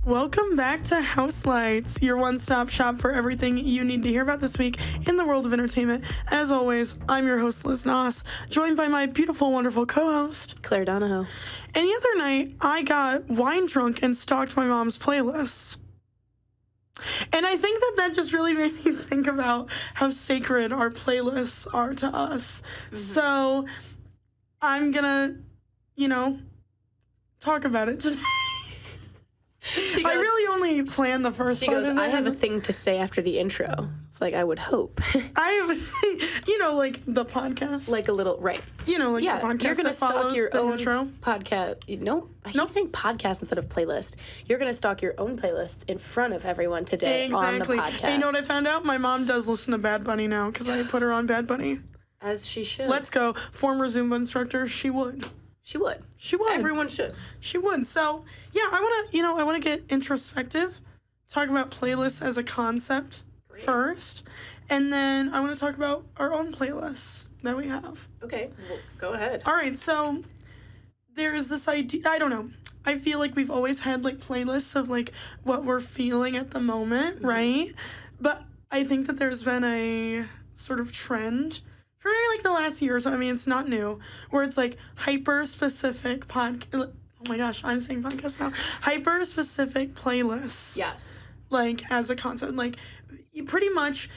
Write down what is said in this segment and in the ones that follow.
Welcome back to Houselights, your one-stop shop for everything you need to hear about this week in the world of entertainment. As always, I'm your host, Liz Noss, joined by my beautiful, wonderful co-host, Claire Donahoe. And the other night, I got wine drunk and stalked my mom's playlists. And I think that just really made me think about how sacred our playlists are to us. Mm-hmm. So I'm gonna, talk about it today. I really only planned the first part of it. I have a thing to say after the intro. It's like, I would hope. I have, like the podcast. Like a little, right. The podcast you're going to stalk your own intro. Podcast. Nope. I keep saying podcast instead of playlist. You're going to stalk your own playlist in front of everyone today on the podcast. And you know what I found out? My mom does listen to Bad Bunny now because I put her on Bad Bunny. As she should. Let's go. Former Zumba instructor, she would. She would. She would. Everyone should. She would. So, yeah, I want to get introspective, talk about playlists as a concept first, and then I want to talk about our own playlists that we have. Okay, well, go ahead. All right, so there's this idea, I don't know. I feel like we've always had, playlists of, what we're feeling at the moment, mm-hmm. right? But I think that there's been a sort of trend for the last year or so. I mean, it's not new, where it's hyper-specific oh my gosh, I'm saying podcast now. Hyper-specific playlists. Yes. As a concept. Pretty much,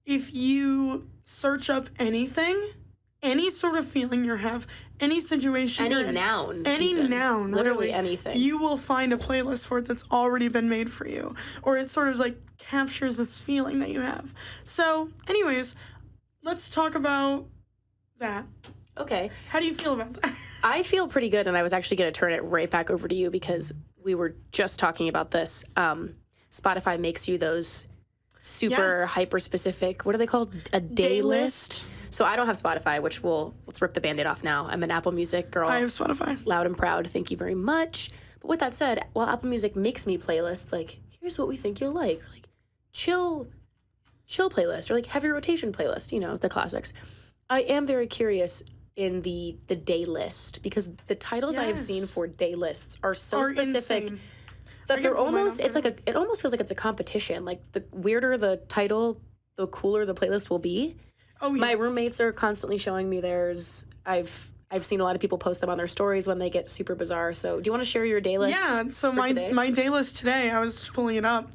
if you search up anything, any sort of feeling you have, any situation any noun, noun, literally really, anything, you will find a playlist for it that's already been made for you. Or it sort of, captures this feeling that you have. So, anyways, let's talk about that. Okay. How do you feel about that? I feel pretty good, and I was actually going to turn it right back over to you because we were just talking about this. Spotify makes you those super hyper-specific, what are they called? A day list. So I don't have Spotify, let's rip the Band-Aid off now. I'm an Apple Music girl. I have Spotify. Loud and proud. Thank you very much. But with that said, while Apple Music makes me playlists, here's what we think you'll like. Chill playlist, or heavy rotation playlist, the classics. I am very curious in the day list because the titles I have seen for day lists are so specific that they're almost it almost feels like it's a competition. The weirder the title, the cooler the playlist will be. Oh yeah. My roommates are constantly showing me theirs. I've seen a lot of people post them on their stories when they get super bizarre. So do you want to share your day list? Yeah, so my day list today, I was pulling it up,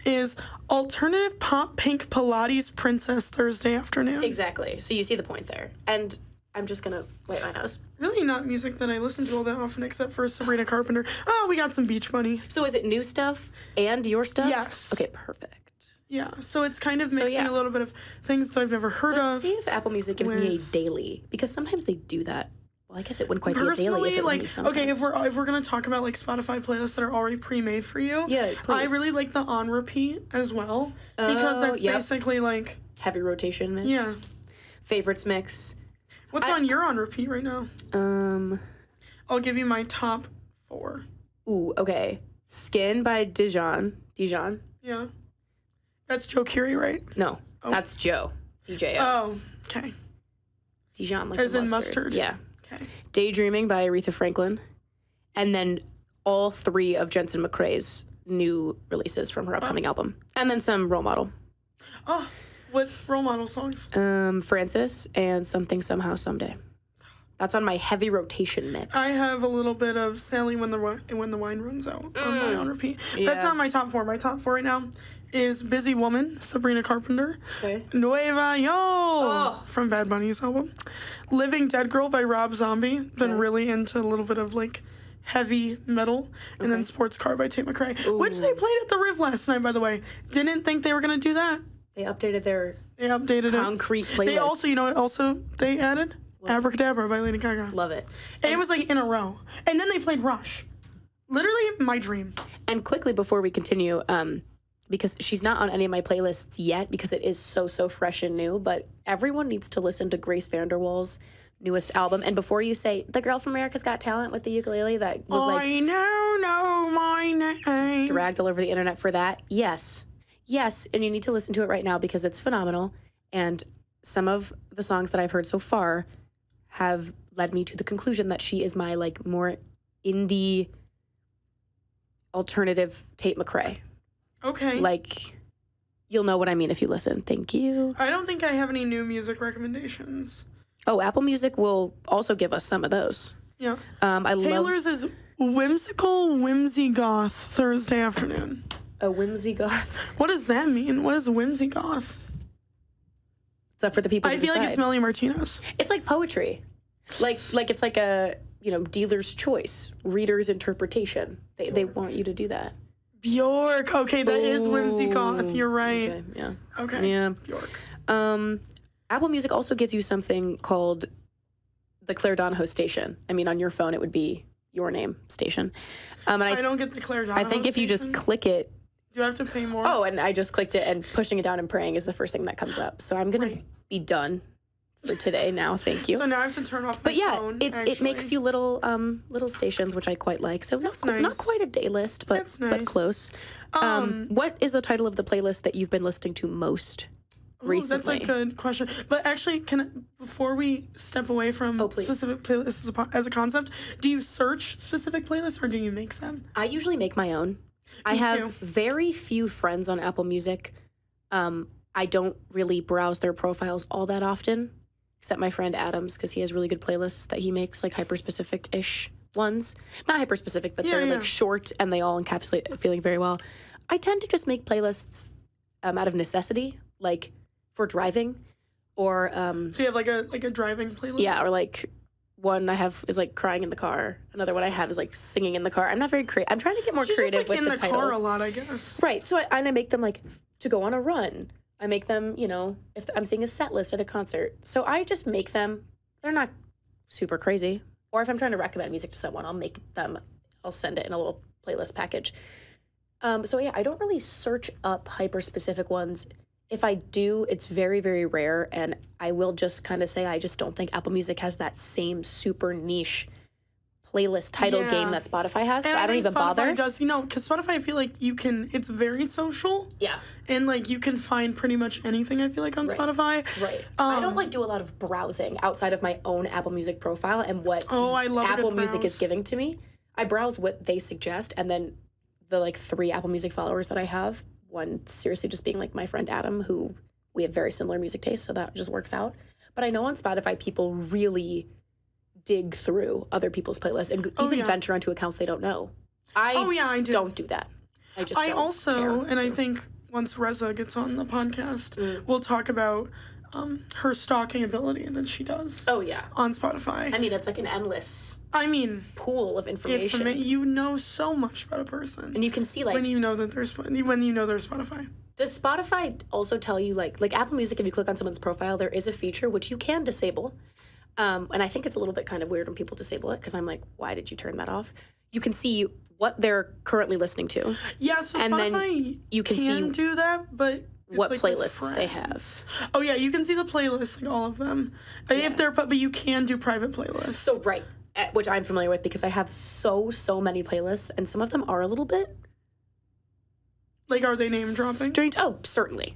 is alternative pop pink Pilates Princess Thursday afternoon. Exactly. So you see the point there. And I'm just going to wipe my nose. Really not music that I listen to all that often, except for Sabrina Carpenter. Oh, we got some Beach Bunny. So is it new stuff and your stuff? Yes. Okay, perfect. Yeah, so it's kind of mixing a little bit of things that I've never heard of. Let's see if Apple Music gives me a daily, because sometimes they do that. Well, I guess it wouldn't quite be a daily if it was me sometimes. Okay, if we're gonna talk about Spotify playlists that are already pre-made for you, yeah, please. I really like the on repeat as well because that's basically heavy rotation mix. Yeah, favorites mix. What's on your on repeat right now? I'll give you my top 4. Ooh, okay. Skin by Dijon. Yeah, that's Joe Curie, right? No, that's Joe. DJ. Oh, okay. Dijon, as in mustard. Yeah. Okay. Daydreaming by Aretha Franklin, and then all 3 of Jensen McCrae's new releases from her upcoming album, and then some Role Model. Oh, what Role Model songs? Francis and Something Somehow Someday. That's on my heavy rotation mix. I have a little bit of Sally when the wine runs out on my on repeat. Yeah. That's not my top 4. My top 4 right now is Busy Woman, Sabrina Carpenter. Okay. Nueva Yo from Bad Bunny's album. Living Dead Girl by Rob Zombie. Been really into a little bit of heavy metal. And then Sports Car by Tate McRae. Ooh. Which they played at the Riv last night, by the way. Didn't think they were going to do that. They updated their concrete playlist. They also, you know what also they added? What? Abracadabra by Lady Gaga. Love it. And it was in a row. And then they played Rush. Literally my dream. And quickly before we continue, because she's not on any of my playlists yet because it is so fresh and new, but everyone needs to listen to Grace VanderWaal's newest album. And before you say, the girl from America's Got Talent with the ukulele that was I know my name. Dragged all over the internet for that. Yes, and you need to listen to it right now because it's phenomenal. And some of the songs that I've heard so far have led me to the conclusion that she is my more indie alternative Tate McRae. Okay. Like, you'll know what I mean if you listen. Thank you. I don't think I have any new music recommendations. Oh, Apple Music will also give us some of those. Yeah. Taylor's is Whimsical Whimsy Goth Thursday afternoon. A whimsy goth? What does that mean? What is whimsy goth? It's up for the people to I feel decide. like it's Melanie Martinez. It's like poetry. Like it's like a, dealer's choice, reader's interpretation. They want you to do that. Bjork. Okay, that is whimsy goth. You're right. Okay, yeah. Okay. Yeah. Bjork. Apple Music also gives you something called the Claire Donahoe station. I mean, on your phone, it would be your name station. And I don't get the Claire Donahoe I think if you just click it. Do I have to pay more? Oh, and I just clicked it, and pushing it down and praying is the first thing that comes up. So I'm going to be done for today now. Thank you. So now I have to turn off my phone. But yeah, it makes you little stations, which I quite like. So That's not quite a day list, but but close. What is the title of the playlist that you've been listening to most recently? That's a good question. But actually, before we step away from specific playlists as a concept, do you search specific playlists or do you make them? I usually make my own. I have very few friends on Apple Music. I don't really browse their profiles all that often, except my friend Adams, because he has really good playlists that he makes, like hyper-specific-ish ones. Not hyper-specific, but they're like short and they all encapsulate feeling very well. I tend to just make playlists out of necessity, like for driving, or so you have like a driving playlist? Yeah, or like one I have is like crying in the car. Another one I have is like singing in the car. I'm not very creative. I'm trying to get more creative with the titles. In the car a lot, I guess. Right. So I make them like to go on a run. I make them, if I'm seeing a set list at a concert. So I just make them. They're not super crazy. Or if I'm trying to recommend music to someone, I'll send it in a little playlist package. So yeah, I don't really search up hyper-specific ones. If I do, it's very, very rare, and I will just kind of say I just don't think Apple Music has that same super niche playlist title game that Spotify has, so I don't even bother. Spotify does, because Spotify, I feel like it's very social. Yeah. And, like, you can find pretty much anything, I feel like, on Spotify. Right. I don't, do a lot of browsing outside of my own Apple Music profile and what I love Apple Music is giving to me. I browse what they suggest, and then the, 3 Apple Music followers that I have, one seriously just being, my friend Adam, who we have very similar music tastes, so that just works out. But I know on Spotify, people really dig through other people's playlists and even venture onto accounts they don't know. I don't do that. I also, and I think once Reza gets on the podcast, we'll talk about her stalking ability that she does. Oh, yeah. On Spotify. I mean, it's like an endless pool of information. You know so much about a person. And you can see, when you know that there's Spotify. Does Spotify also tell you, like Apple Music, if you click on someone's profile, there is a feature which you can disable. And I think it's a little bit kind of weird when people disable it, because I'm like, why did you turn that off? You can see what they're currently listening to. Yeah, so and Spotify then you can see do that, but what playlists they have. Oh yeah, you can see the playlists, all of them. Yeah. But you can do private playlists. So right, which I'm familiar with because I have so many playlists, and some of them are a little bit. Are they name dropping? Strange. Oh, certainly.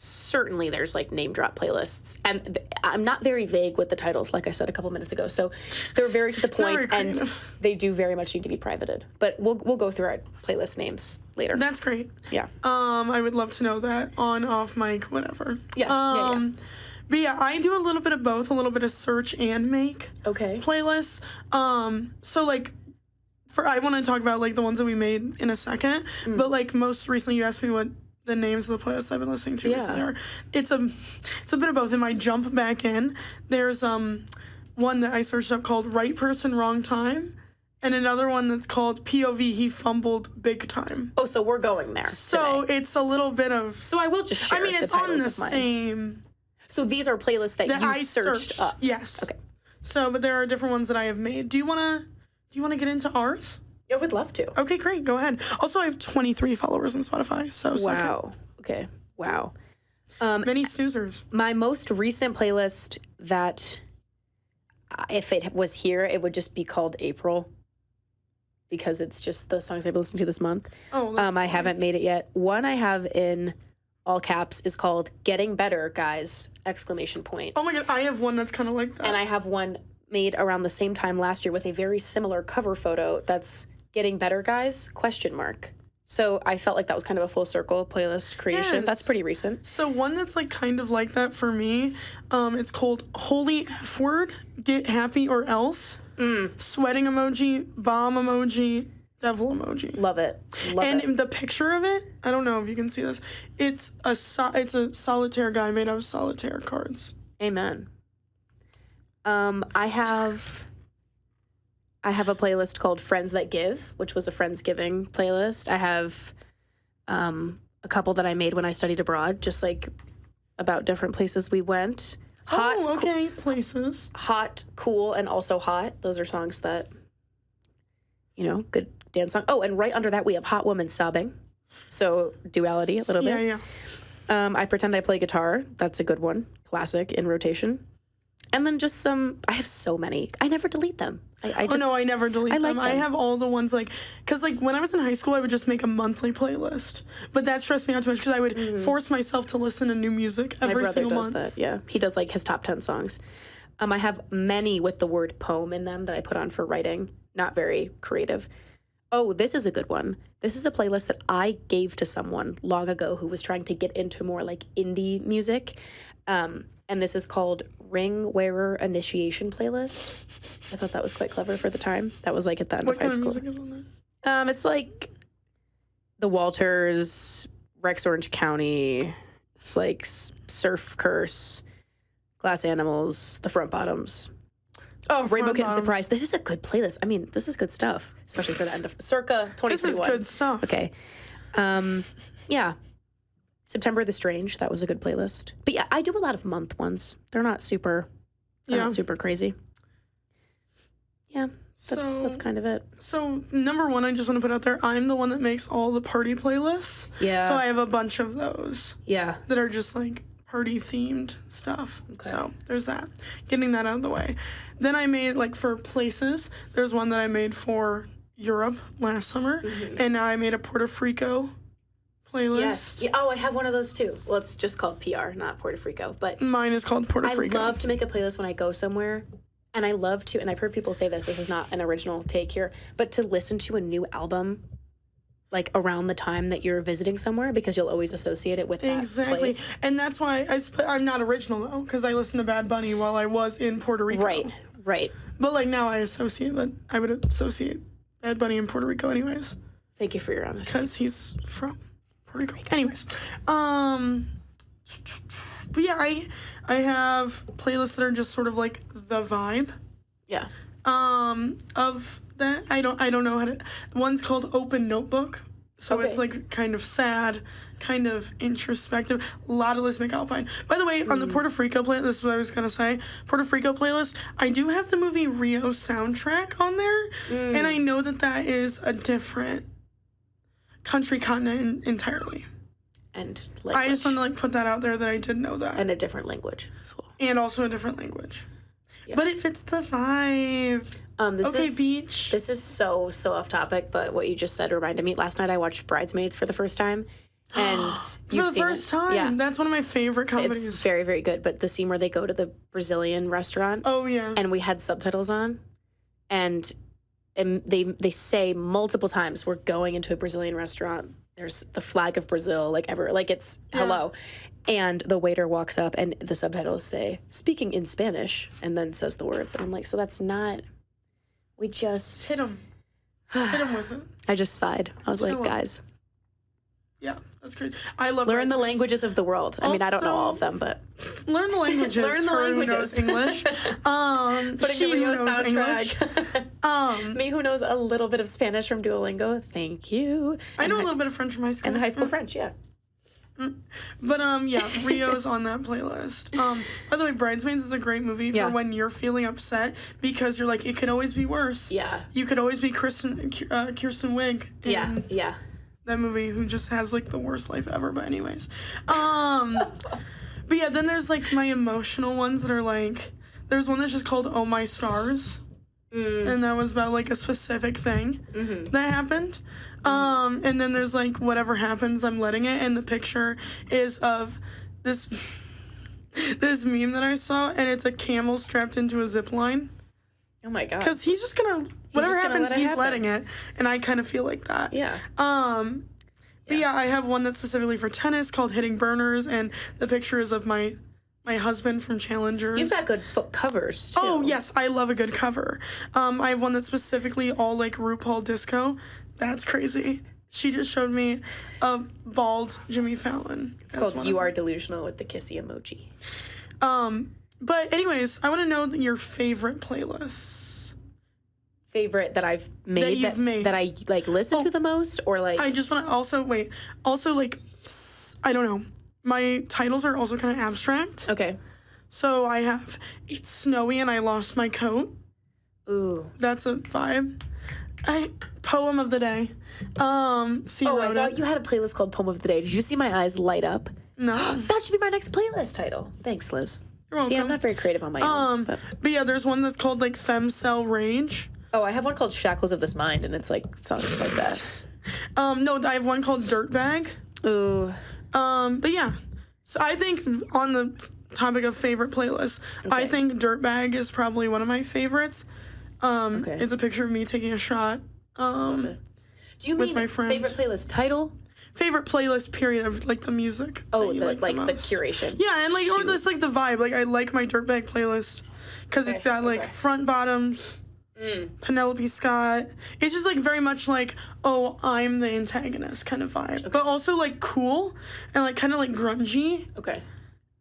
Certainly there's name drop playlists, and I'm not very vague with the titles, like I said a couple minutes ago, so they're very to the point, and they do very much need to be privated, but we'll go through our playlist names later. That's great. Yeah. I would love to know that on, off mic, whatever. Yeah. But yeah, I do a little bit of both, a little bit of search and make playlists. So I want to talk about the ones that we made in a second, but most recently you asked me what the names of the playlists I've been listening to recently are. It's a bit of both. In my jump back in, there's one that I searched up called Right Person, Wrong Time, and another one that's called POV, He Fumbled Big Time. Oh, so we're going there So today. It's a little bit of... So I will just share it's on the same... So these are playlists that you searched up? Yes. Okay. So, but there are different ones that I have made. Do you want to get into ours? I would love to. Okay, great. Go ahead. Also, I have 23 followers on Spotify, so... Wow. Okay. Wow. Many snoozers. My most recent playlist that, if it was here, it would just be called April, because it's just the songs I've been listening to this month. Oh, that's I haven't made it yet. One I have in all caps is called Getting Better, Guys! ! Oh my God, I have one that's kind of like that. And I have one made around the same time last year with a very similar cover photo that's Getting Better Guys, ? So I felt like that was kind of a full circle playlist creation. Yes. That's pretty recent. So one that's like kind of like that for me, it's called Holy F Word, Get Happy or Else. Sweating emoji, bomb emoji, devil emoji. Love it. And the picture of it, I don't know if you can see this. It's a solitaire guy made out of solitaire cards. Amen. I have a playlist called Friends That Give, which was a Friendsgiving playlist. I have a couple that I made when I studied abroad, just like about different places we went. Places. Hot, cool, and also hot. Those are songs that, good dance song. Oh, and right under that we have Hot Woman Sobbing. So duality a little bit. Yeah. I Pretend I Play Guitar. That's a good one. Classic in rotation. And then just I have so many. I never delete them. I never delete them. Like I have all the ones because when I was in high school, I would just make a monthly playlist. But that stressed me out too much because I would force myself to listen to new music every single month. My brother does that, yeah. He does his top 10 songs. I have many with the word poem in them that I put on for writing. Not very creative. Oh, this is a good one. This is a playlist that I gave to someone long ago who was trying to get into more indie music. And this is called Ring Wearer Initiation Playlist. I thought that was quite clever for the time. That was at the end of high school. What kind of music is on there? It's the Walters, Rex Orange County. It's Surf Curse, Glass Animals, The Front Bottoms. Oh, Rainbow Kitten Surprise. This is a good playlist. I mean, this is good stuff, especially for the end of circa 2021. This is good stuff. Okay. Yeah. September the Strange, that was a good playlist. But yeah, I do a lot of month ones. They're not super crazy. Yeah, that's kind of it. So number one, I just want to put out there, I'm the one that makes all the party playlists. Yeah. So I have a bunch of those. Yeah. That are just party themed stuff. Okay. So there's that. Getting that out of the way. Then I made for places, there's one that I made for Europe last summer. And now I made a Puerto Rico playlist. Yes. Yeah, I have one of those too. Well, it's just called PR, not Puerto Rico. But mine is called Puerto Rico. I love to make a playlist when I go somewhere. And I love to, and I've heard people say this is not an original take here, but to listen to a new album around the time that you're visiting somewhere, because you'll always associate it with that place. And that's why I'm not original though, because I listened to Bad Bunny while I was in Puerto Rico. Right. But now I would associate Bad Bunny in Puerto Rico anyways. Thank you for your honesty. Because he's from Puerto Rico. Anyways, but yeah, I have playlists that are just sort of the vibe. Yeah. Of that. I don't know how to. One's called Open Notebook. So it's kind of sad, kind of introspective. A lot of Liz McAlpine. By the way, on the Puerto Rico playlist, this is what I was gonna say. Puerto Rico playlist, I do have the movie Rio soundtrack on there, and I know that is a different country continent entirely. And language. I just want to put that out there that I did know that. And a different language as well. And also a different language. Yeah. But it fits the vibe. Beach. This is so off topic, but what you just said reminded me. Last night I watched Bridesmaids for the first time. And for the first time? Yeah. That's one of my favorite comedies. It's very, very good. But the scene where they go to the Brazilian restaurant. Oh, yeah. And we had subtitles on. And they say multiple times, we're going into a Brazilian restaurant. There's the flag of Brazil, it's hello. And the waiter walks up and the subtitles say, speaking in Spanish, and then says the words. And I'm so that's not, we just. Hit him with it. I just sighed. I was guys. Yeah, that's great. I love learn the languages of the world. I mean, I don't know all of them, but learn the languages. Learn the languages. Who knows English? Putting the Rio soundtrack. Me who knows a little bit of Spanish from Duolingo. Thank you. I know a little bit of French from high school. And high school French, yeah. But yeah, Rio's on that playlist. By the way, Bridesmaids is a great movie for when you're feeling upset because you're it could always be worse. Yeah. You could always be Kirsten Wiig. Yeah. That movie, who just has the worst life ever. But anyways, but yeah, then there's my emotional ones that are there's one that's just called Oh My Stars, and that was about a specific thing that happened. And then there's Whatever Happens, I'm Letting It, and the picture is of this meme that I saw, and it's a camel strapped into a zip line. Oh my God. Because he's just gonna, whatever happens, he's letting it. And I kind of feel like that. Yeah. But yeah, I have one that's specifically for tennis called Hitting Burners, and the picture is of my husband from Challengers. You've got good covers, too. Oh, yes, I love a good cover. I have one that's specifically all, like, RuPaul disco. That's crazy. She just showed me a bald Jimmy Fallon. It's called You Are Delusional with the kissy emoji. But anyways, I want to know your favorite playlists. Favorite that I've made that I like listen to the most, or like I just want to also like I don't know. My titles are also kind of abstract. Okay. So I have It's Snowy and I Lost My Coat. Ooh. That's a vibe. Poem of the Day. I thought you had a playlist called Poem of the Day. Did you see my eyes light up? No. That should be my next playlist title. Thanks, Liz. You're welcome. See, I'm not very creative on my own. But yeah, there's one that's called like Femcell Rage. Oh, I have one called Shackles of This Mind, and it's like songs like that. No, I have one called Dirtbag. Ooh. But yeah. So I think on the topic of favorite playlists, I think Dirtbag is probably one of my favorites. It's a picture of me taking a shot. Do you mean my friend. favorite playlist title? Favorite playlist period of like the music. Oh, the curation. Yeah, and like or just like the vibe. Like I like my Dirtbag playlist because it's got like front bottoms. Penelope Scott. It's just like very much like, oh, I'm the antagonist kind of vibe, but also like cool and like kind of like grungy. Okay.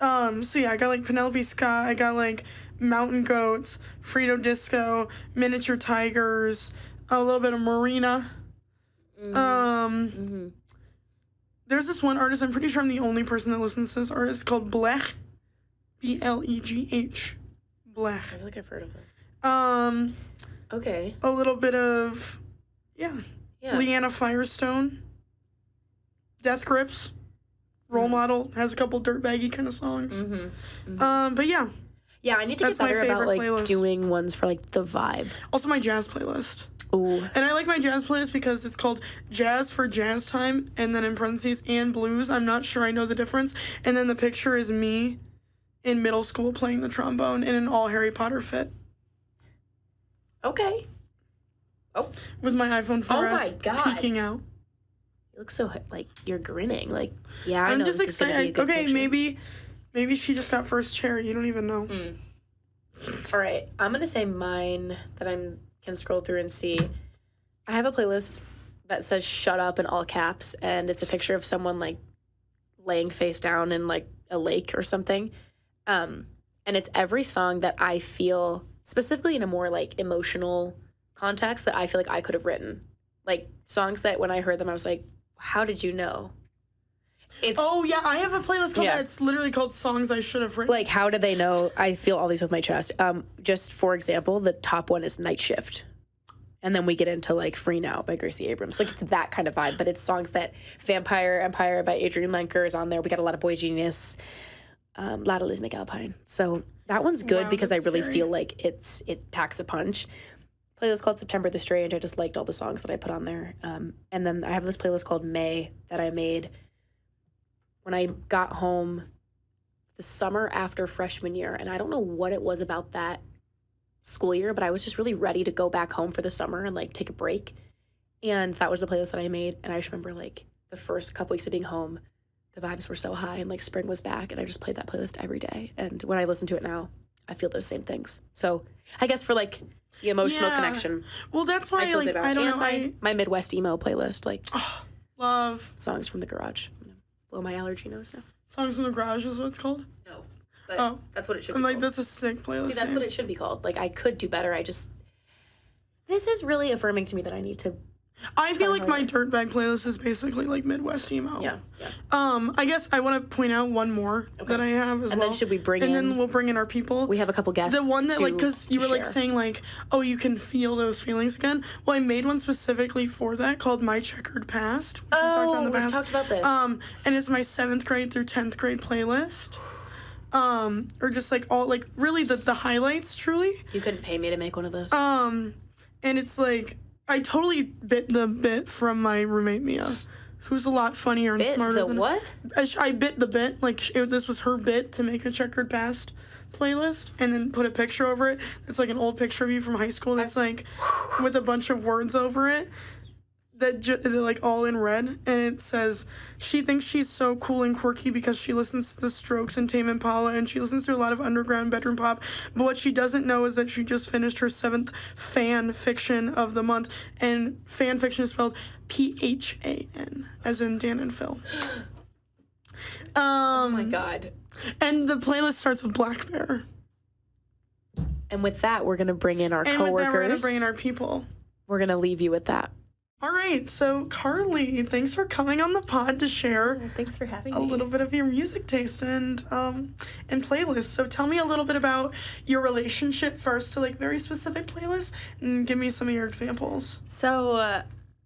So yeah, I got like Penelope Scott. I got like Mountain Goats, Frito Disco, Miniature Tigers, a little bit of Marina. There's this one artist. I'm pretty sure I'm the only person that listens to this artist called Blech, Blegh. Blech. I feel like I've heard of it. Okay. A little bit of, Leanna Firestone. Death Grips. Role Model has a couple dirtbaggy kind of songs. But yeah. Yeah, I need to get better about like doing ones for like the vibe. Also my jazz playlist. Ooh. And I like my jazz playlist because it's called Jazz for Jazz Time, and then in parentheses, and blues. I'm not sure I know the difference. And then the picture is me in middle school playing the trombone in an all Harry Potter fit. Okay. Oh. With my iPhone 4S peeking out. You look so, like, you're grinning. Like, yeah, I know just this excited. Is gonna be a good picture. Maybe she just got first chair. You don't even know. All right. I'm going to say mine that I can scroll through and see. I have a playlist that says shut up in all caps, and it's a picture of someone, like, laying face down in, like, a lake or something. And it's every song that I feel, specifically in a more, like, emotional context, that I feel like I could have written. Like, songs that when I heard them, I was like, how did you know? I have a playlist called that. It's literally called Songs I Should Have Written. Like, how did they know? I feel all these with my chest. Just for example, the top one is Night Shift. And then we get into, like, Free Now by Gracie Abrams. Like, it's that kind of vibe, but it's songs that Vampire Empire by Adrienne Lenker is on there. We got a lot of Boy Genius, a lot of Liz McAlpine. So that one's good because I really feel like it packs a punch. Playlist called September the Strange. I just liked all the songs that I put on there. And then I have this playlist called May that I made when I got home the summer after freshman year. And I don't know what it was about that school year, but I was just really ready to go back home for the summer and, like, take a break. And that was the playlist that I made. And I just remember, like, the first couple weeks of being home, the vibes were so high and, like, spring was back. And I just played that playlist every day. And when I listen to it now, I feel those same things. So I guess for, like, the emotional connection. Well, that's why I don't know. My Midwest emo playlist, like, love songs from the garage. I'm gonna blow my allergy nose now. Songs from the Garage is what it's called? No, but that's what it should be called. That's a sick playlist. See, that's what it should be called. Like, I could do better. This is really affirming to me that I need to. I feel like my Dirtbag playlist is basically like Midwest emo. Yeah. I guess I want to point out one more that I have as well. And then should we bring in? And then we'll bring in our people. We have a couple guests. The one that because you were like saying like, oh, you can feel those feelings again. Well, I made one specifically for that called My Checkered Past. Which we've talked about this. And it's my 7th grade through 10th grade playlist. Or just like all like really the highlights truly. You couldn't pay me to make one of those. And it's like. I totally bit the bit from my roommate Mia, who's a lot funnier and smarter than what? I bit the bit. Like this was her bit to make a checkered past playlist and then put a picture over it. It's like an old picture of you from high school that's like with a bunch of words over it. They're like all in red, and it says she thinks she's so cool and quirky because she listens to The Strokes and Tame Impala, and she listens to a lot of underground bedroom pop, but what she doesn't know is that she just finished her 7th fan fiction of the month, and fan fiction is spelled PHAN, as in Dan and Phil. Oh my God. And the playlist starts with Black Bear. And with that, we're going to bring in our coworkers. And with that, we're going to bring in our people. We're going to leave you with that. All right, so Carly, thanks for coming on the pod to share thanks for having me. A little bit of your music taste and playlists. So tell me a little bit about your relationship first to like very specific playlists, and give me some of your examples. So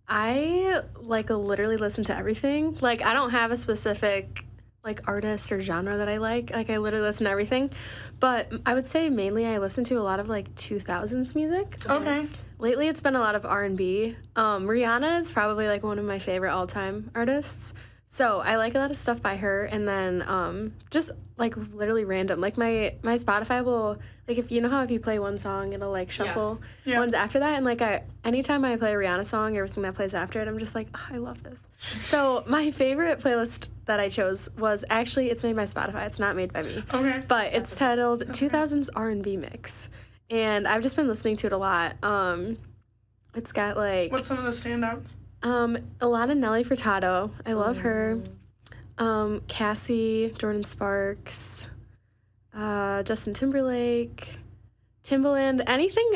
I like literally listen to everything. Like I don't have a specific like artist or genre that I like. Like I literally listen to everything. But I would say mainly I listen to a lot of like 2000s music. Okay. Lately, it's been a lot of R&B. Rihanna is probably, like, one of my favorite all-time artists. So I like a lot of stuff by her. And then just, like, literally random. Like, my Spotify will, like, if you know how if you play one song, it'll, like, shuffle ones after that. And, like, anytime I play a Rihanna song, everything that plays after it, I'm just like, oh, I love this. So my favorite playlist that I chose was actually, it's made by Spotify. It's not made by me. Okay. But it's titled 2000s R&B Mix. And I've just been listening to it a lot. It's got like... What's some of the standouts? A lot of Nelly Furtado. I love her. Cassie, Jordan Sparks, Justin Timberlake, Timbaland. Anything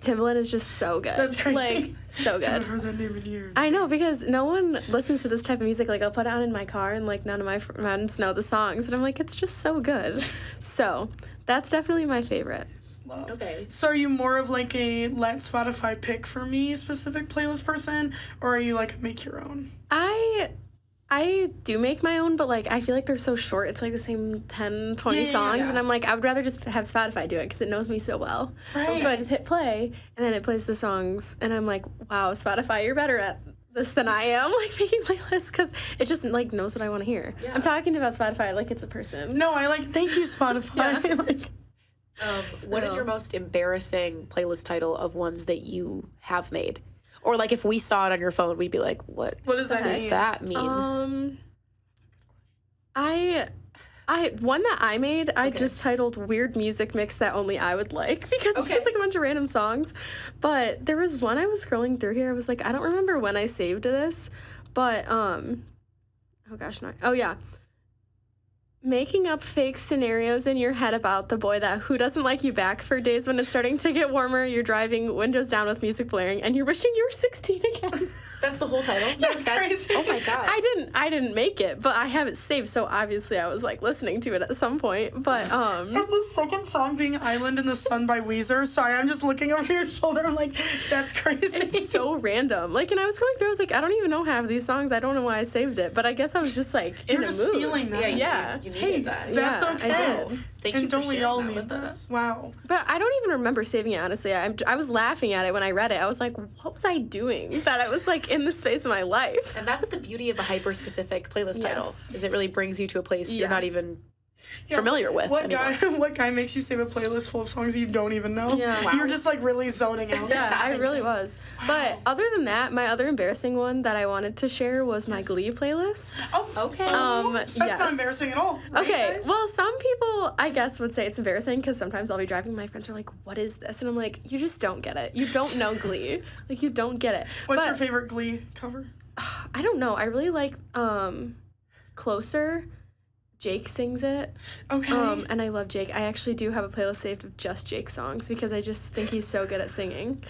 Timbaland is just so good. That's crazy. Like, so good. I haven't heard that name in years. I know, because no one listens to this type of music. Like, I'll put it on in my car, and, like, none of my friends know the songs. And I'm like, it's just so good. So that's definitely my favorite. Love. Okay. So are you more of like a let Spotify pick for me specific playlist person, or are you like a make your own? I do make my own, but like I feel like they're so short. It's like the same 10, 20 songs, and I'm like, I would rather just have Spotify do it because it knows me so well. Right. So I just hit play, and then it plays the songs, and I'm like, wow, Spotify, you're better at this than I am, like making playlists, because it just like knows what I want to hear. Yeah. I'm talking about Spotify like it's a person. No, I like, thank you, Spotify. Like, What is your most embarrassing playlist title of ones that you have made? Or like if we saw it on your phone, we'd be like, what does that does mean? that mean? One that I made, I just titled Weird Music Mix That Only I Would Like, because it's just like a bunch of random songs. But there was one I was scrolling through here, I was like, I don't remember when I saved this, but oh gosh, no. Oh yeah. Making up fake scenarios in your head about the boy who doesn't like you back for days when it's starting to get warmer, you're driving windows down with music blaring, and you're wishing you were 16 again. That's the whole title? That's crazy. Oh my God. I didn't make it, but I have it saved, so obviously I was like listening to it at some point. But And the second song being Island in the Sun by Weezer. Sorry, I'm just looking over your shoulder. I'm like, that's crazy. it's so random. Like, and I was going through, I was like, I don't even know half of these songs. I don't know why I saved it, but I guess I was just like in You're the just mood. feeling that. Yeah. You needed that. That's Yeah, okay. I did. Thank And you for don't we sharing all that need with that? us. Wow. But I don't even remember saving it, honestly. I was laughing at it when I read it. I was like, what was I doing that I was like in this phase of my life? And that's the beauty of a hyper-specific playlist title, Yes. is it really brings you to a place you're Yeah. not even Yeah, familiar with What anymore. what guy makes you save a playlist full of songs you don't even know? Yeah. Wow. You're just like really zoning out. Yeah, I really was. But other than that, my other embarrassing one that I wanted to share was my Glee playlist. Oh, Okay. That's yes. not embarrassing at all. Right, Okay, guys? well, some people, I guess, would say it's embarrassing because sometimes I'll be driving and my friends are like, what is this? And I'm like, you just don't get it. You don't know Glee. Like, you don't get it. What's But your favorite Glee cover? I don't know. I really like Closer. Jake sings it. Okay. And I love Jake. I actually do have a playlist saved of just Jake songs because I just think he's so good at singing.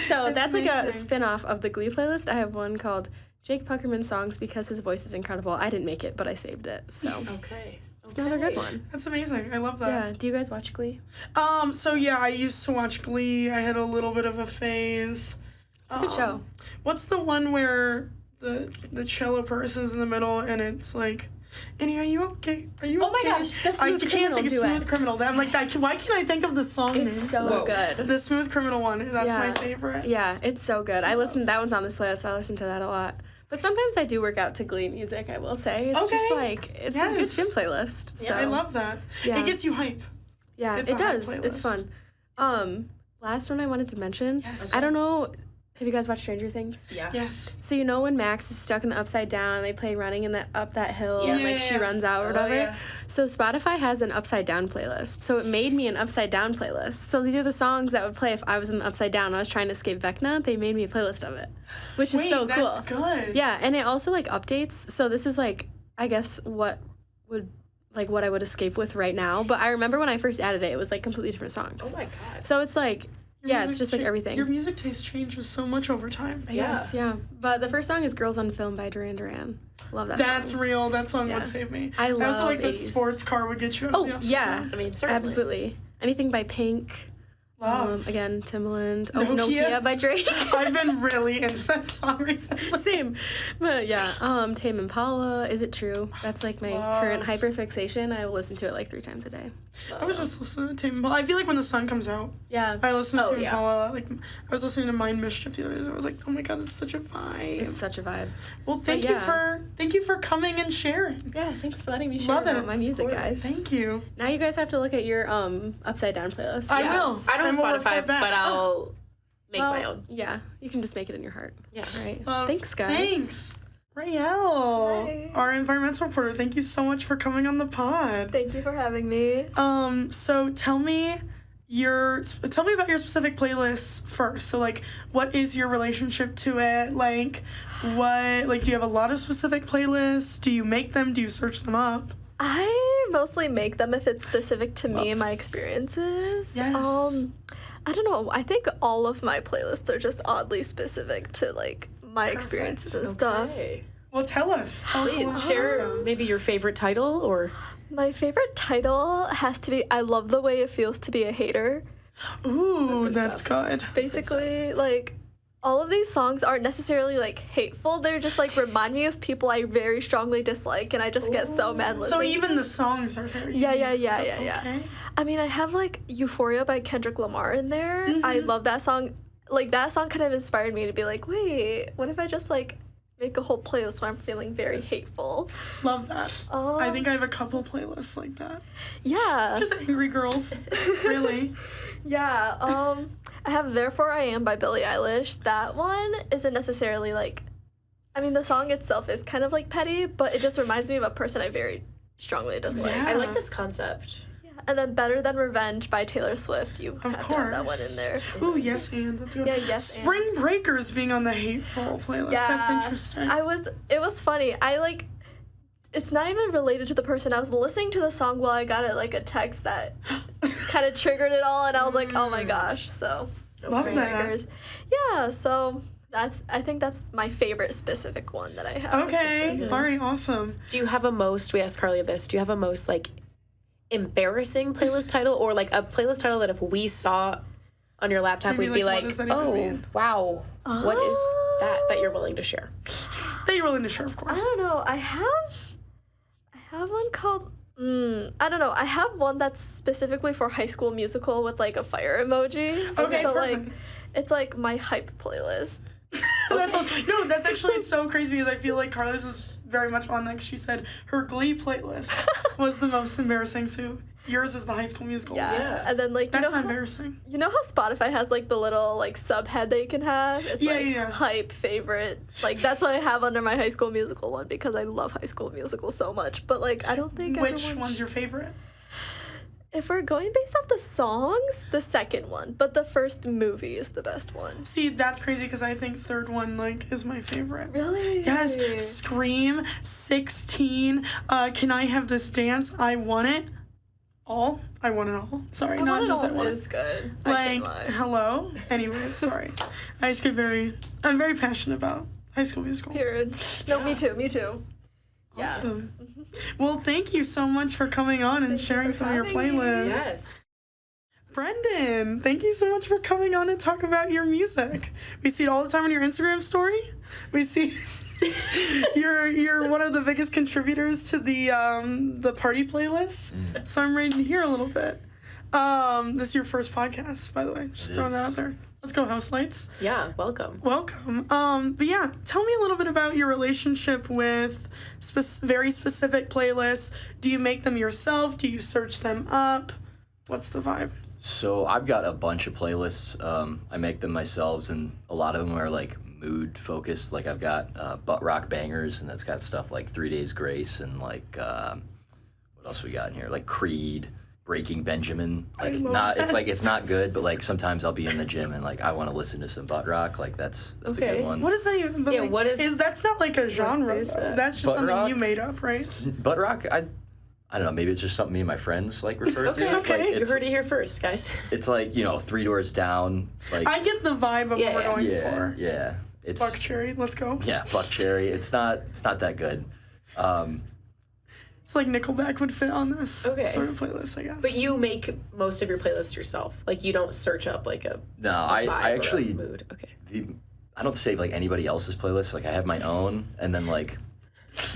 So that's like a amazing. spin-off of the Glee playlist. I have one called Jake Puckerman Songs because his voice is incredible. I didn't make it, but I saved it. So Okay. it's another good one. That's amazing. I love that. Yeah. Do you guys watch Glee? So yeah, I used to watch Glee. I had a little bit of a phase. It's a good show. What's the one where the cello person's in the middle and it's like, Annie, are you okay? Are you Oh my okay? gosh, the Smooth I can't Criminal think of duet. Smooth Criminal. I'm like, why can't I think of the song name? It's so Whoa. good. The Smooth Criminal one. That's Yeah. my favorite. Yeah, it's so good. That one's on this playlist. I listen to that a lot. But sometimes I do work out to Glee music, I will say. It's just Okay. like, it's a good Yes. gym playlist. So I love that. Yeah. It gets you hype. Yeah, It's it a hype does. It's playlist. fun. Last one I wanted to mention. Yes. I don't know. Have you guys watched Stranger Things? Yeah. Yes. So you know when Max is stuck in the upside down and they play running in up that hill and like she runs out or whatever? yeah. So Spotify has an upside down playlist. So it made me an upside down playlist. So these are the songs that would play if I was in the upside down and I was trying to escape Vecna. They made me a playlist of it, which is so cool. That's good. Yeah, and it also like updates. So this is like I guess what I would escape with right now. But I remember when I first added it, it was like completely different songs. Oh my god. So it's like Your it's music just like everything. Your music taste changes so much over time. Yes, yeah. But the first song is Girls on Film by Duran Duran. Love that That's song. real. That song Yeah. would save me. I also love like that 80s. sports car would get you out of the Oh, upside yeah. down. I mean, certainly. Absolutely. Anything by Pink. Love. Again, Timbaland. Oh, Nokia? Nokia by Drake. I've been really into that song recently. Same. But yeah, Tame Impala, Is It True? That's like my current hyperfixation. I will listen to it like 3 times a day. I was just listening to Tame Impala. I feel like when the sun comes out, Yeah. I listen to Tame yeah. Impala. Like I was listening to Mind Mischief the other day. I was like, oh my god, it's such a vibe. It's such a vibe. Well, thank yeah. you for coming and sharing. Yeah, thanks for letting me share Love it. about my music, guys. Thank you. Now you guys have to look at your upside down playlist. I Yes. will. I don't And have we'll Spotify, report back. but I'll make my Well, own. Yeah, you can just make it in your heart. Yeah. All right. Love. Thanks, guys. Thanks. Raelle, Hi. our environmental reporter, thank you so much for coming on the pod. Thank you for having me. So tell me about your specific playlists first. So like, what is your relationship to it? Like, do you have a lot of specific playlists? Do you make them? Do you search them up? I mostly make them if it's specific to me and my experiences. Yes. I don't know. I think all of my playlists are just oddly specific to like my experiences and stuff. Okay. Well, tell us. Tell us a little Please bit share about it. maybe your favorite title or. My favorite title has to be I Love the Way It Feels to Be a Hater. Ooh, That's good that's stuff. good. Basically, like, all of these songs aren't necessarily like hateful. They're just like remind me of people I very strongly dislike, and I just get so mad So listening. even the songs are very Yeah. Okay. I mean, I have like Euphoria by Kendrick Lamar in there. I love that song. Like, that song kind of inspired me to be like, wait, what if I just like make a whole playlist where I'm feeling very hateful? Love that. I think I have a couple playlists like that. Yeah. Just angry girls. Really. Yeah. I have Therefore I Am by Billie Eilish. That one isn't necessarily like, I mean, the song itself is kind of like petty, but it just reminds me of a person I very strongly dislike. Yeah. I like this concept. And then Better Than Revenge by Taylor Swift. You have to have that one course. in there. Ooh, yes, and that's good. Yeah, yes, and. Spring Breakers being on the hateful playlist. Yeah. That's interesting. It was funny. It's not even related to the person. I was listening to the song while I got a text that kind of triggered it all, and I was like, oh my gosh. So, Love Spring that. Breakers. Yeah, so I think that's my favorite specific one that I have. Okay. All right. Awesome. Do you have a most, we asked Carly this, do you have a most like embarrassing playlist title or like a playlist title that if we saw on your laptop, We'd be we'd be like, like, what does that even oh, mean?" wow, what is that you're willing to share? That you're willing to share, of I course. don't know. I have one called. I don't know. I have one that's specifically for High School Musical with like a fire emoji. Okay, so perfect. like, it's like my hype playlist. That's actually so crazy because I feel like Carlos is very much on that. She said her Glee playlist was the most embarrassing. So yours is the High School Musical. Yeah. And then like That's you know not how, embarrassing. you know how Spotify has like the little like subhead that you can have? It's Yeah, like yeah. hype favorite. Like that's what I have under my High School Musical one because I love High School Musical so much. But like I don't think Which everyone one's your favorite? If we're going based off the songs, the second one, but the first movie is the best one. See, that's crazy because I think third one like is my favorite. Really? Yes, Scream, 16, Can I Have This Dance, I Want It All. I Want It All. Sorry, I not Want It just I All Want is It. good. I Like, can't lie. hello? Anyways, sorry. I just get I'm very passionate about High School Musical. Period. No, me too. Yeah. Awesome. Well, thank you so much for coming on and sharing for some of your having me. playlists. Brendan, thank you so much for coming on and talk about your music. We see it all the time on your Instagram story. We see you're one of the biggest contributors to the party playlist. So I'm ready to hear a little bit. This is your first podcast, by the way. Just throwing that out there. Let's go, Houselights. Yeah, welcome. Welcome. But yeah, tell me a little bit about your relationship with very specific playlists. Do you make them yourself? Do you search them up? What's the vibe? So I've got a bunch of playlists. I make them myself, and a lot of them are like mood focused. Like I've got butt rock bangers, and that's got stuff like 3 Days Grace and like what else we got in here? Like Creed, Breaking Benjamin. Like it's not good, but like sometimes I'll be in the gym and like I want to listen to some butt rock. Like that's a good one. What is that even? But, like, what is that's not like a genre. Though. That's just Butt something rock? you made up, right? Butt rock, I don't know, maybe it's just something me and my friends like refer to. Okay. Like, You heard it here first, guys. It's like, you know, Three Doors Down. Like I get the vibe of what we're going for. Yeah. It's Buck Cherry, let's go. Yeah, Buck Cherry. It's not that good. It's like Nickelback would fit on this Okay. sort of playlist, I guess. But you make most of your playlists yourself. Like you don't search up like a No, vibe I or a actually mood. Okay. I don't save like anybody else's playlists. Like I have my own, and then like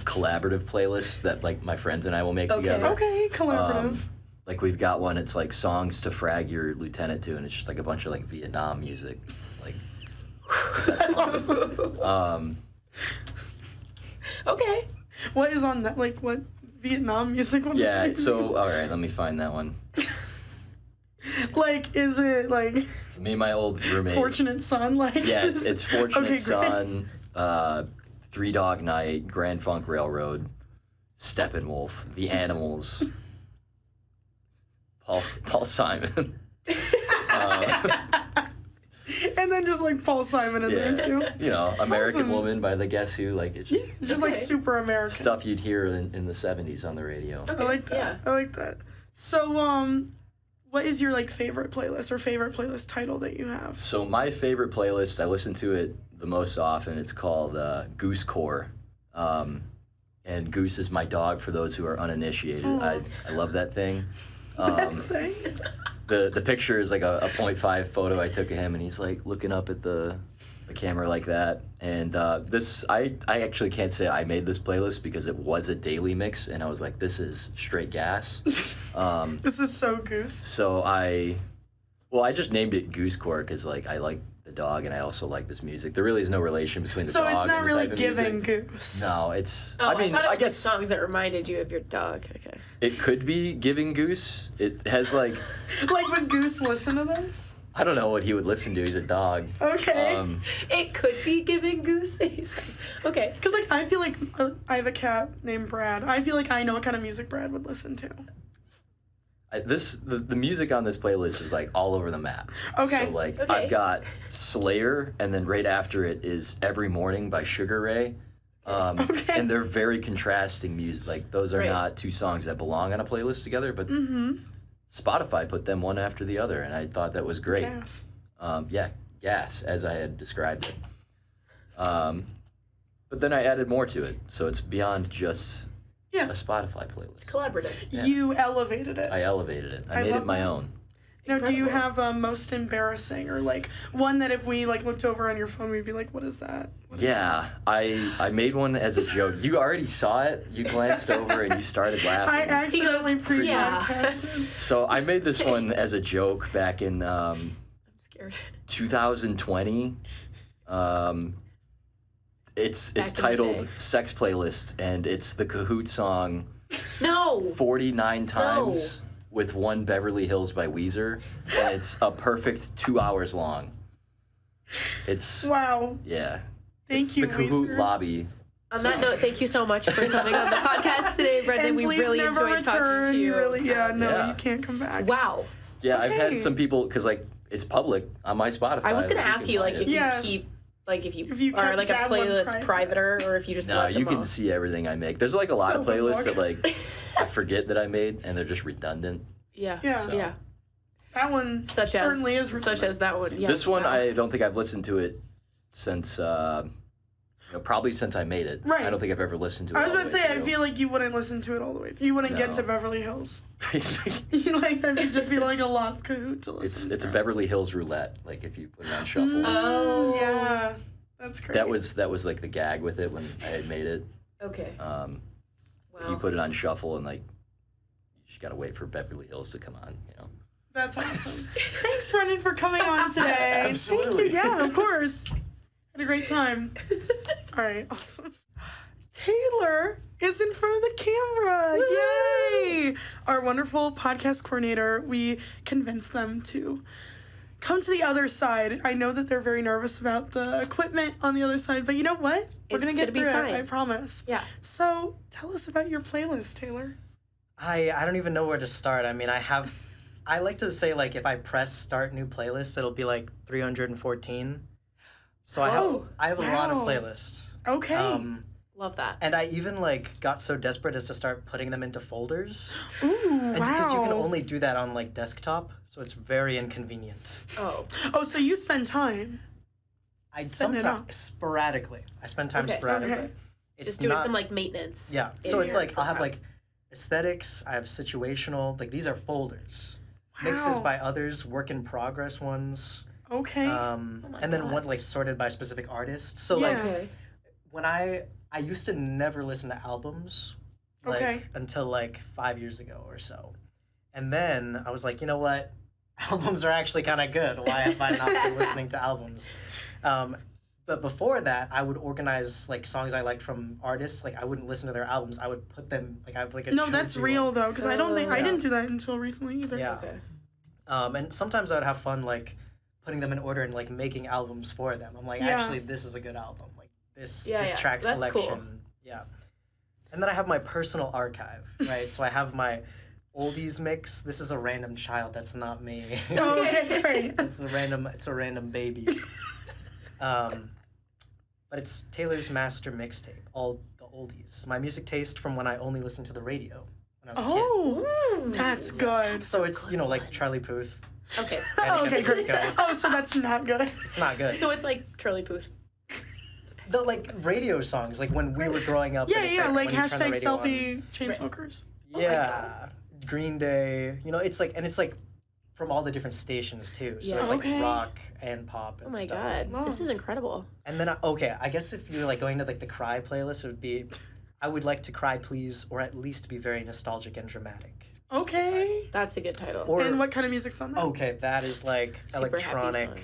collaborative playlists that like my friends and I will make together. Okay, collaborative. Like we've got one. It's like songs to frag your lieutenant to, and it's just like a bunch of like Vietnam music. Like that's awesome. Okay. What is on that? Like what Vietnam music? What is Yeah. that? So all right, let me find that one. Like, is it like Me and my old roommate. Fortunate Son? Like Yeah, it's Fortunate Okay, great. Son, Three Dog Night, Grand Funk Railroad, Steppenwolf, The Animals, Paul Simon. And then just like Paul Simon in there too. You know, American Awesome. Woman by The Guess Who. Like it's Just like super American. stuff you'd hear in the 70s on the radio. I like that. Yeah. I like that. So, what is your like favorite playlist or favorite playlist title that you have? So my favorite playlist, I listen to it the most often. It's called Goose Core. And Goose is my dog for those who are uninitiated. I love that thing. The picture is like a 0.5 photo I took of him, and he's like looking up at the camera like that. And I actually can't say I made this playlist because it was a daily mix, and I was like, this is straight gas. This is so Goose. So I just named it Goose Core because like I like the dog and I also like this music. There really is no relation between the So dog it's not and the really type of giving music. Goose. No, it's. Oh, I mean, thought it was guess like songs that reminded you of your dog. Okay. it could be giving Goose. It has like Like would Goose listen to this? I don't know what he would listen to. He's a dog. Okay. It could be giving goose. He says. Okay. Because like I feel like I have a cat named Brad. I feel like I know what kind of music Brad would listen to. The music on this playlist is like all over the map. Okay. So like Okay. I've got Slayer, and then right after it is Every Morning by Sugar Ray. Okay. And they're very contrasting music. Like those are Right. not two songs that belong on a playlist together, but Spotify put them one after the other, and I thought that was great. Gas. Gas, as I had described it. But then I added more to it, so it's beyond just Yeah. a Spotify playlist. Collaborative. Yeah. You elevated it. I elevated it. I made love it my that. own. Now, do you Incredible. have a most embarrassing or like one that if we like looked over on your phone, we'd be like, "What is that?" Yeah, I made one as a joke. You already saw it. You glanced over and you started laughing. I accidentally goes, pre-broadcasted. So I made this one as a joke back in I'm scared. 2020. It's Back in the titled day. Sex Playlist, and it's the Kahoot song No. 49 times with one Beverly Hills by Weezer, and it's a perfect 2 hours long. It's Wow. yeah. Thank It's you, the Kahoot Weezer. lobby. On that note, thank you so much for coming on the podcast today, Brendan. And We please really never enjoyed talking return. to you. Yeah. You can't come back. Wow. Yeah, I've had Okay. some people because like it's public on my Spotify. I was gonna like, ask can you find like it. if Yeah. you keep like if you kept are like a that one playlist private. privater or if you just No, let them you can all. see everything I make. There's like a lot of playlists that Self-unlock. like I forget that I made and they're just redundant. Yeah. Yeah. So- Yeah. That one Such as certainly is such as that one. Yeah. This one Wow. I don't think I've listened to it since probably since I made it. Right. I don't think I've ever listened to it. I was all about to the say, way I through. feel like you wouldn't listen to it all the way through. You wouldn't get No. to Beverly Hills. You like that would just be like a lot of Kahoot to listen. it's a Beverly Hills roulette. Like if you put it on shuffle. Oh. Yeah, that's great. That was like the gag with it when I had made it. Okay. If Wow. you put it on shuffle and like you just gotta wait for Beverly Hills to come on, you know. That's awesome. Thanks, Brendan, for coming on today. Absolutely. Thank you. Yeah, of course. Had a great time. All right, awesome. Taylor is in front of the camera. Yay! Our wonderful podcast coordinator, we convinced them to come to the other side. I know that they're very nervous about the equipment on the other side, but you know what? We're going to get through it, I promise. Yeah. So, tell us about your playlist, Taylor. I don't even know where to start. I mean, I like to say, like, if I press start new playlist, it'll be like 314. So I have a lot of playlists. Okay. Love that. And I even, like, got so desperate as to start putting them into folders. Ooh, and because you can only do that on, like, desktop, so it's very inconvenient. Oh, so you spend time. I sometimes, sporadically. I spend time sporadically. Okay. It's just doing not, some, like, maintenance. Yeah, so it's like, I'll have, like, aesthetics, I have situational, like, these are folders. Mixes by others, work in progress ones. Okay. And then one, like, sorted by specific artists. So, like, when I used to never listen to albums, like, until, like, 5 years ago or so. And then I was like, you know what? Albums are actually kind of good. Why have I not been listening to albums? But before that, I would organize, like, songs I liked from artists. Like, I wouldn't listen to their albums. I would put them, like, I have, like, a No, that's real, though, because I don't think, I didn't do that until recently either. Yeah. Okay. And sometimes I would have fun, like, putting them in order and, like, making albums for them. I'm like, actually, this is a good album. Like, this track selection. Cool. Yeah. And then I have my personal archive, right? So I have my oldies mix. This is a random child. That's not me. Okay, great. It's a random baby. But it's Taylor's master mixtape, all the oldies. My music taste from when I only listened to the radio when I was a kid. That's good. So it's, you know, like Charlie Puth. Okay. Okay, great. So that's not good. It's not good. So it's like Charlie Puth. The, like, radio songs, like when we were growing up. Yeah, like hashtag selfie chainsmokers. Yeah. Green Day. You know, it's like, and it's like from all the different stations too. So it's like rock and pop and stuff. Oh my god, this is incredible. And then, I guess if you're like going to like the Cry playlist, it would be, I would like to cry please, or at least be very nostalgic and dramatic. Okay. That's a good title. And what kind of music's on that? Okay, that is like electronic.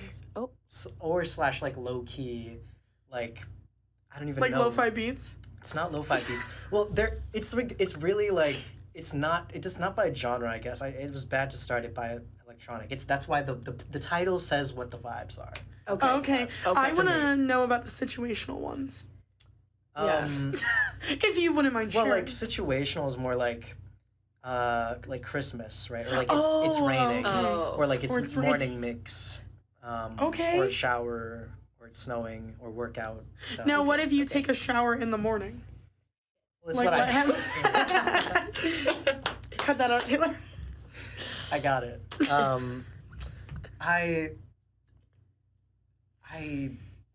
Or / like low key, like, I don't even know. Like lo-fi beats? It's not lo-fi beats. Well, it's really like, it's not by genre, I guess. It was bad to start it by electronic. That's why the title says what the vibes are. Okay. I want to know about the situational ones. If you wouldn't mind sharing. Well, like situational is more like Christmas, right? Or like it's raining, or like it's morning mix, or a shower, or it's snowing, or workout stuff. Now, what if you take a shower in the morning? Well, that's what I Cut that out, Taylor. I got it.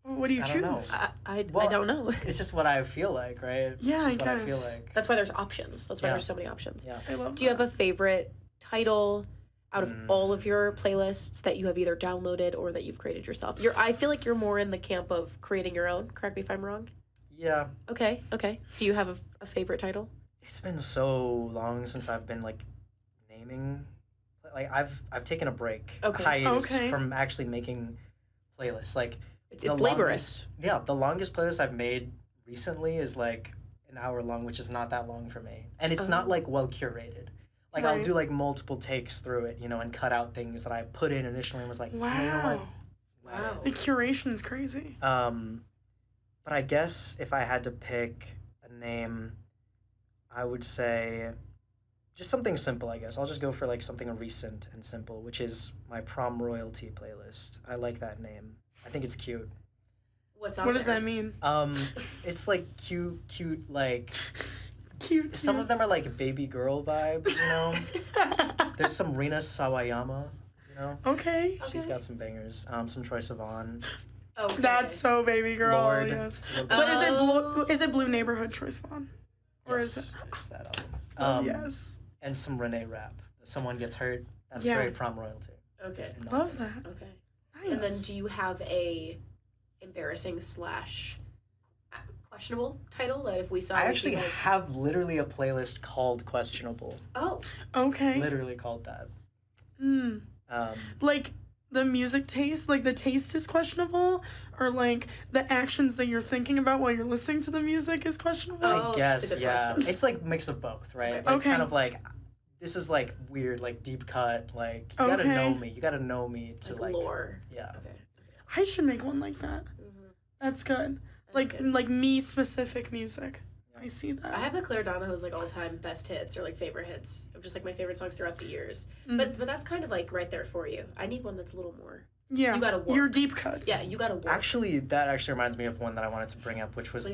What do you choose? I don't know. It's just what I feel like, right? Yeah, I guess. What I feel like. That's why there's options. That's why there's so many options. Yeah. I love Do you have a favorite title out of all of your playlists that you have either downloaded or that you've created yourself? I feel like you're more in the camp of creating your own. Correct me if I'm wrong. Yeah. Okay. Do you have a favorite title? It's been so long since I've been like naming. Like I've taken a break, a hiatus from actually making playlists. Like it's laborious. The longest playlist I've made recently is like an hour long, which is not that long for me, and it's not like well curated. Like I'll do like multiple takes through it, you know, and cut out things that I put in initially and was like, wow, you know what? Wow. The curation is crazy. But I guess if I had to pick a name, I would say just something simple, I guess. I'll just go for like something recent and simple, which is my prom royalty playlist. I like that name. I think it's cute. What's on What does that mean? It's like cute, like cute. Some of them are like baby girl vibes, you know? There's some Rina Sawayama, you know? Okay. She's got some bangers. Some Troye Sivan. Okay. That's so baby girl. Lord. Yes. But is it Blue Neighborhood Troye Sivan? Or is it? It's that album. Yes. And some Renee rap. Someone Gets Hurt. That's very prom royalty. Okay. Love that. Okay. Nice. And then do you have a embarrassing / questionable title that if we saw? I actually have literally a playlist called Questionable. Oh. Okay. Literally called that. Like the music taste, like the taste is questionable, or like the actions that you're thinking about while you're listening to the music is questionable? I guess, yeah. It's like mix of both, right? It's kind of like, this is like weird, like deep cut, like you gotta know me. You gotta know me to like lore. Yeah. Okay. I should make one like that. That's good. Like me specific music. I see that. I have a Claire Donahoe's like all time best hits or like favorite hits of just like my favorite songs throughout the years. But that's kind of like right there for you. I need one that's a little more. Yeah. You gotta work. Your deep cuts. Yeah, you gotta work. Actually, that actually reminds me of one that I wanted to bring up, which was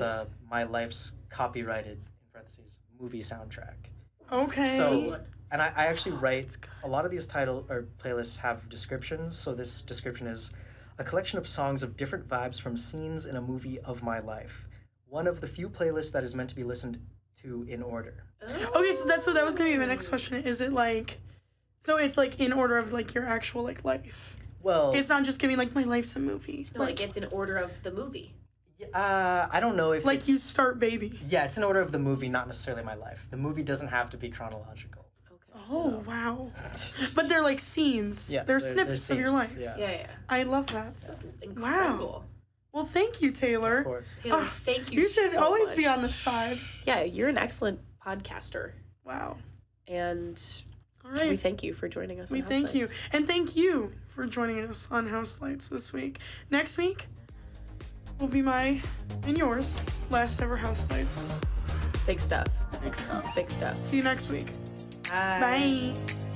my life's copyrighted, in parentheses, movie soundtrack. Okay. So, and I actually write, a lot of these playlists have descriptions. So this description is a collection of songs of different vibes from scenes in a movie of my life. One of the few playlists that is meant to be listened to in order. Okay, so that was gonna be my next question. Is it like, so it's like in order of like your actual like life? Well, it's not just giving like my life's a movie. No, like it's in order of the movie. I don't know if like you start baby. Yeah, it's in order of the movie, not necessarily my life. The movie doesn't have to be chronological. Okay. Oh wow! But they're like scenes. Yes, they're snippets of your life. Yeah. I love that. This is incredible. Wow. Well, thank you, Taylor. Of course. Taylor, thank you. You should so always much. be on the side. Yeah, you're an excellent podcaster. Wow. And all right. We thank you for joining us. We thank you, and thank you for joining us on Houselights this week. Next week will be my and yours last ever Houselights. It's big stuff. Big stuff. Big stuff. See you next week. Bye. Bye.